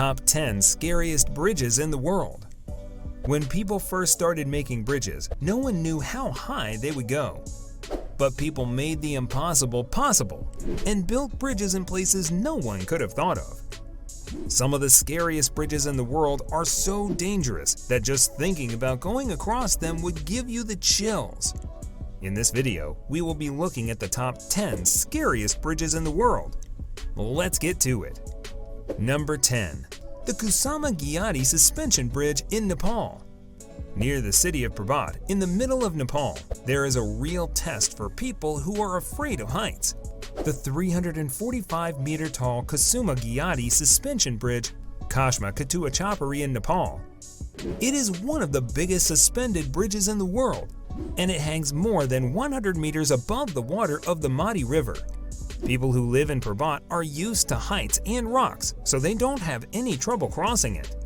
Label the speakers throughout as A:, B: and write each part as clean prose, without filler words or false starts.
A: Top 10 Scariest Bridges in the World. When people first started making bridges, no one knew how high they would go. But people made the impossible possible and built bridges in places no one could have thought of. Some of the scariest bridges in the world are so dangerous that just thinking about going across them would give you the chills. In this video, we will be looking at the top 10 scariest bridges in the world. Let's get to it. Number 10. The GYADI Suspension Bridge in Nepal. Near the city of Parbhat, in the middle of Nepal, there is a real test for people who are afraid of heights. The 345-meter-tall GYADI Suspension Bridge, KUSMA Ketuachapari in Nepal. It is one of the biggest suspended bridges in the world, and it hangs more than 100 meters above the water of the Mati River. People who live in Parbhat are used to heights and rocks, so they don't have any trouble crossing it.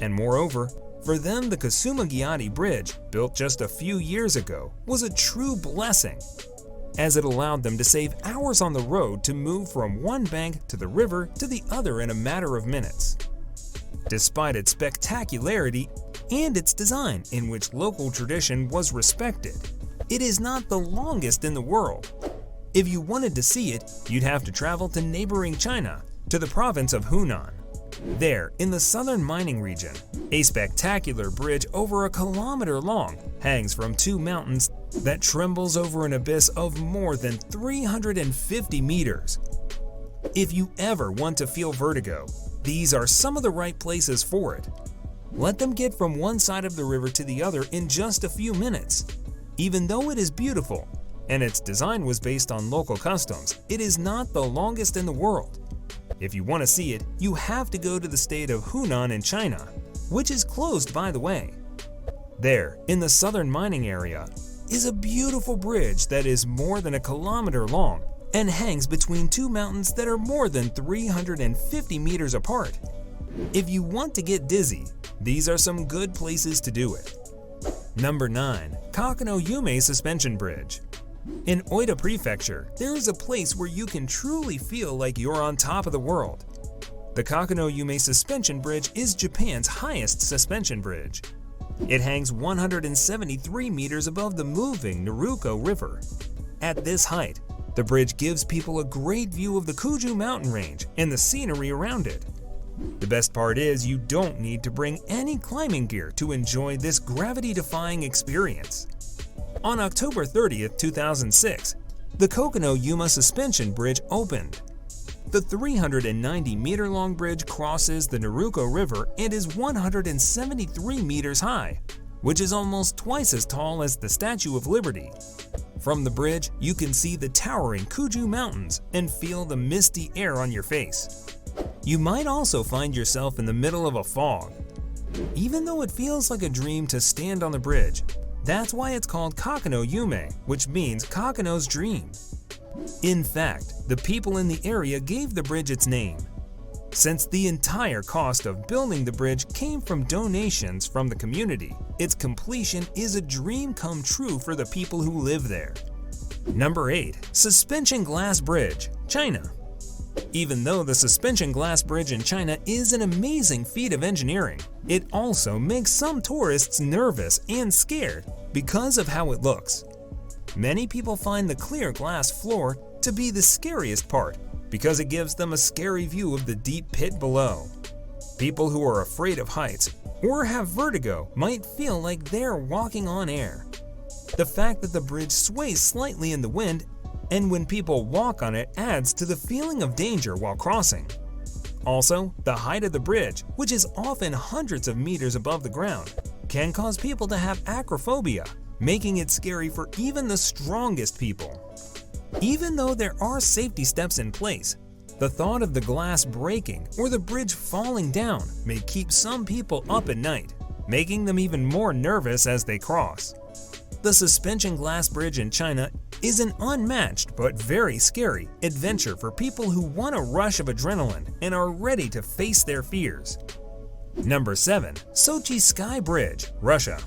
A: And moreover, for them the GYADI Bridge, built just a few years ago, was a true blessing, as it allowed them to save hours on the road to move from one bank to the river to the other in a matter of minutes. Despite its spectacularity and its design, in which local tradition was respected, it is not the longest in the world. If you wanted to see it, you'd have to travel to neighboring China, to the province of Hunan. There, in the southern mining region, a spectacular bridge over a kilometer long hangs from two mountains that trembles over an abyss of more than 350 meters. If you ever want to feel vertigo, these are some of the right places for it. Let them get from one side of the river to the other in just a few minutes. Even though it is beautiful, and its design was based on local customs, it is not the longest in the world. If you want to see it, you have to go to the state of Hunan in China, which is closed by the way. There, in the southern mining area, is a beautiful bridge that is more than a kilometer long and hangs between two mountains that are more than 350 meters apart. If you want to get dizzy, these are some good places to do it. Number 9. KOKONOE YUME Suspension Bridge. In Oita Prefecture, there is a place where you can truly feel like you're on top of the world. The KOKONOE YUME Suspension Bridge is Japan's highest suspension bridge. It hangs 173 meters above the moving NARUKO River. At this height, the bridge gives people a great view of the Kuju mountain range and the scenery around it. The best part is you don't need to bring any climbing gear to enjoy this gravity-defying experience. On October 30th, 2006, the KOKONOE YUME Suspension Bridge opened. The 390-meter-long bridge crosses the NARUKO River and is 173 meters high, which is almost twice as tall as the Statue of Liberty. From the bridge, you can see the towering Kuju Mountains and feel the misty air on your face. You might also find yourself in the middle of a fog. Even though it feels like a dream to stand on the bridge, that's why it's called KOKONOE YUME, which means Kokono's dream. In fact, the people in the area gave the bridge its name, since the entire cost of building the bridge came from donations from the community. Its completion is a dream come true for the people who live there. Number 8. Suspension Glass Bridge, China. Even though the suspension glass bridge in China is an amazing feat of engineering, it also makes some tourists nervous and scared because of how it looks. Many people find the clear glass floor to be the scariest part because it gives them a scary view of the deep pit below. People who are afraid of heights or have vertigo might feel like they're walking on air. The fact that the bridge sways slightly in the wind and when people walk on it adds to the feeling of danger while crossing. Also, the height of the bridge, which is often hundreds of meters above the ground, can cause people to have acrophobia, making it scary for even the strongest people. Even though there are safety steps in place, the thought of the glass breaking or the bridge falling down may keep some people up at night, making them even more nervous as they cross. The suspension glass bridge in China is an unmatched but very scary adventure for people who want a rush of adrenaline and are ready to face their fears. Number 7. SOCHI Sky Bridge, Russia.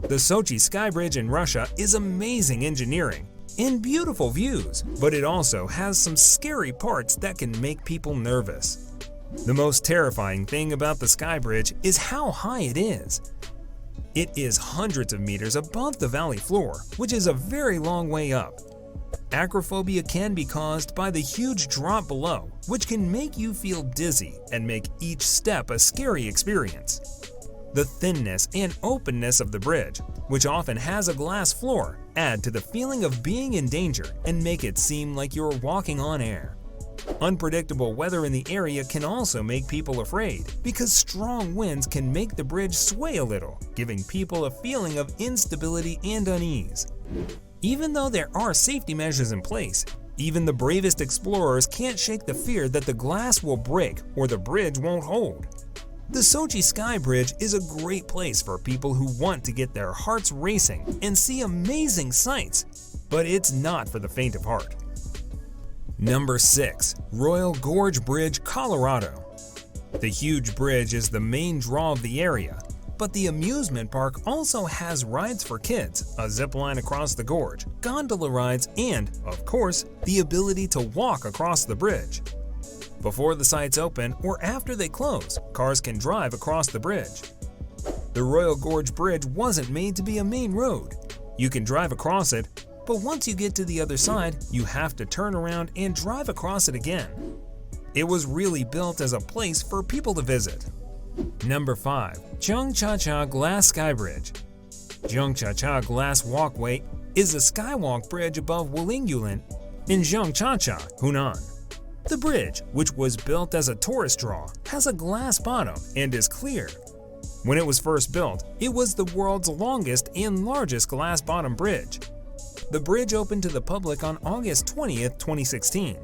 A: The SOCHI Sky Bridge in Russia is amazing engineering and beautiful views, but it also has some scary parts that can make people nervous. The most terrifying thing about the Sky Bridge is how high it is. It is hundreds of meters above the valley floor, which is a very long way up. Acrophobia can be caused by the huge drop below, which can make you feel dizzy and make each step a scary experience. The thinness and openness of the bridge, which often has a glass floor, add to the feeling of being in danger and make it seem like you're walking on air. Unpredictable weather in the area can also make people afraid because strong winds can make the bridge sway a little, giving people a feeling of instability and unease. Even though there are safety measures in place, even the bravest explorers can't shake the fear that the glass will break or the bridge won't hold. The SOCHI Sky Bridge is a great place for people who want to get their hearts racing and see amazing sights, but it's not for the faint of heart. Number 6. Royal Gorge Bridge, Colorado. The huge bridge is the main draw of the area, but the amusement park also has rides for kids, a zip line across the gorge, gondola rides, and, of course, the ability to walk across the bridge. Before the sites open or after they close, cars can drive across the bridge. The Royal Gorge Bridge wasn't made to be a main road. You can drive across it, but once you get to the other side, you have to turn around and drive across it again. It was really built as a place for people to visit. Number 5. ZHANGJIAJIE Glass Sky Bridge. ZHANGJIAJIE Glass Walkway is a skywalk bridge above Wulingyulan in ZHANGJIAJIE, Hunan. The bridge, which was built as a tourist draw, has a glass bottom and is clear. When it was first built, it was the world's longest and largest glass bottom bridge. The bridge opened to the public on August 20th, 2016.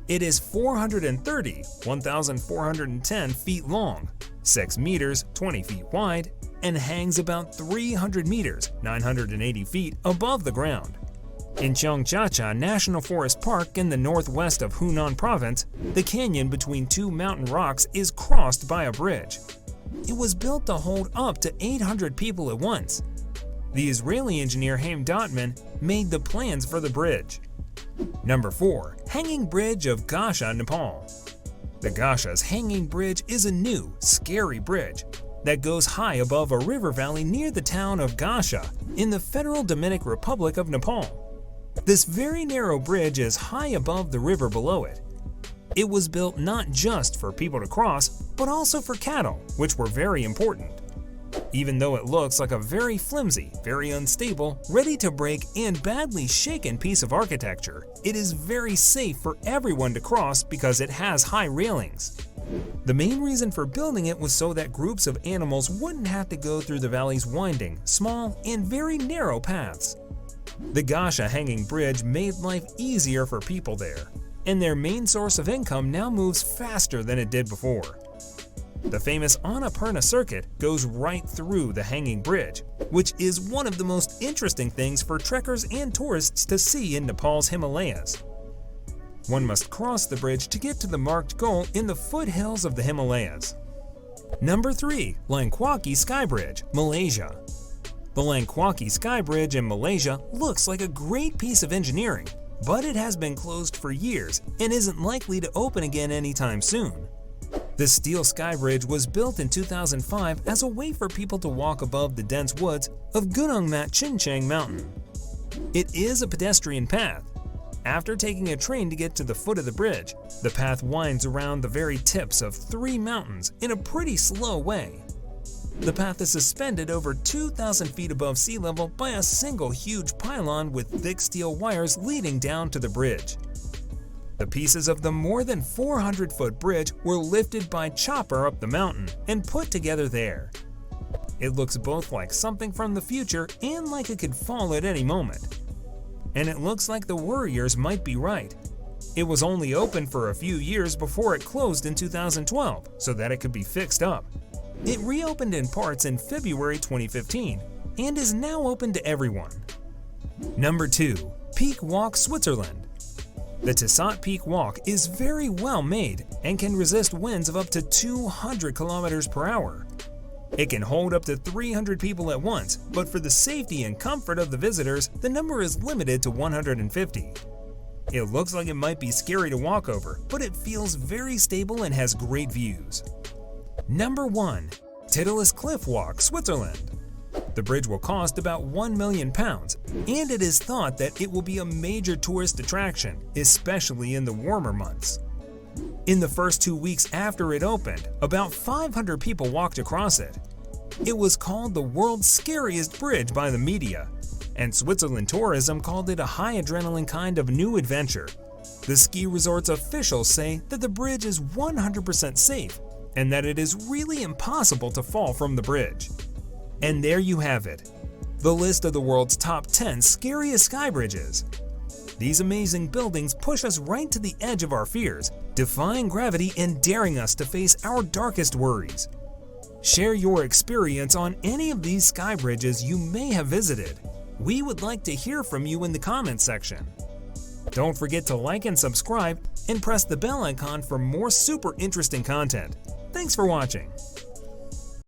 A: It is 430, 1,410 feet long, 6 meters, 20 feet wide, and hangs about 300 meters, 980 feet above the ground. In ZHANGJIAJIE National Forest Park in the northwest of Hunan Province, the canyon between two mountain rocks is crossed by a bridge. It was built to hold up to 800 people at once. The Israeli engineer Haim Dotman made the plans for the bridge. Number 4. Hanging Bridge of GHASA, Nepal. The GHASA's Hanging Bridge is a new, scary bridge that goes high above a river valley near the town of GHASA in the Federal Democratic Republic of Nepal. This very narrow bridge is high above the river below it. It was built not just for people to cross, but also for cattle, which were very important. Even though it looks like a very flimsy, very unstable, ready to break, and badly shaken piece of architecture, it is very safe for everyone to cross because it has high railings. The main reason for building it was so that groups of animals wouldn't have to go through the valley's winding, small, and very narrow paths. The GHASA Hanging Bridge made life easier for people there, and their main source of income now moves faster than it did before. The famous Annapurna circuit goes right through the Hanging Bridge, which is one of the most interesting things for trekkers and tourists to see in Nepal's Himalayas. One must cross the bridge to get to the marked goal in the foothills of the Himalayas. Number 3. LANGKWAKI Sky Bridge, Malaysia. The LANGKWAKI Sky Bridge in Malaysia looks like a great piece of engineering, but it has been closed for years and isn't likely to open again anytime soon. The steel sky bridge was built in 2005 as a way for people to walk above the dense woods of Gunung Mat Chincang Mountain. It is a pedestrian path. After taking a train to get to the foot of the bridge, the path winds around the very tips of 3 mountains in a pretty slow way. The path is suspended over 2,000 feet above sea level by a single huge pylon with thick steel wires leading down to the bridge. The pieces of the more than 400-foot bridge were lifted by chopper up the mountain and put together there. It looks both like something from the future and like it could fall at any moment. And it looks like the worriers might be right. It was only open for a few years before it closed in 2012 so that it could be fixed up. It reopened in parts in February 2015 and is now open to everyone. Number 2. Peak Walk, Switzerland. The Tissot Peak Walk is very well made and can resist winds of up to 200 km per hour. It can hold up to 300 people at once, but for the safety and comfort of the visitors, the number is limited to 150. It looks like it might be scary to walk over, but it feels very stable and has great views. Number 1. Titulus Cliff Walk, Switzerland. The bridge will cost about £1 million, and it is thought that it will be a major tourist attraction, especially in the warmer months. In the first 2 weeks after it opened, about 500 people walked across it. It was called the world's scariest bridge by the media, and Switzerland Tourism called it a high adrenaline kind of new adventure. The ski resort's officials say that the bridge is 100% safe and that it is really impossible to fall from the bridge. And there you have it, the list of the world's top 10 scariest sky bridges. These amazing buildings push us right to the edge of our fears, defying gravity and daring us to face our darkest worries. Share your experience on any of these sky bridges you may have visited. We would like to hear from you in the comments section. Don't forget to like and subscribe and press the bell icon for more super interesting content. Thanks for watching.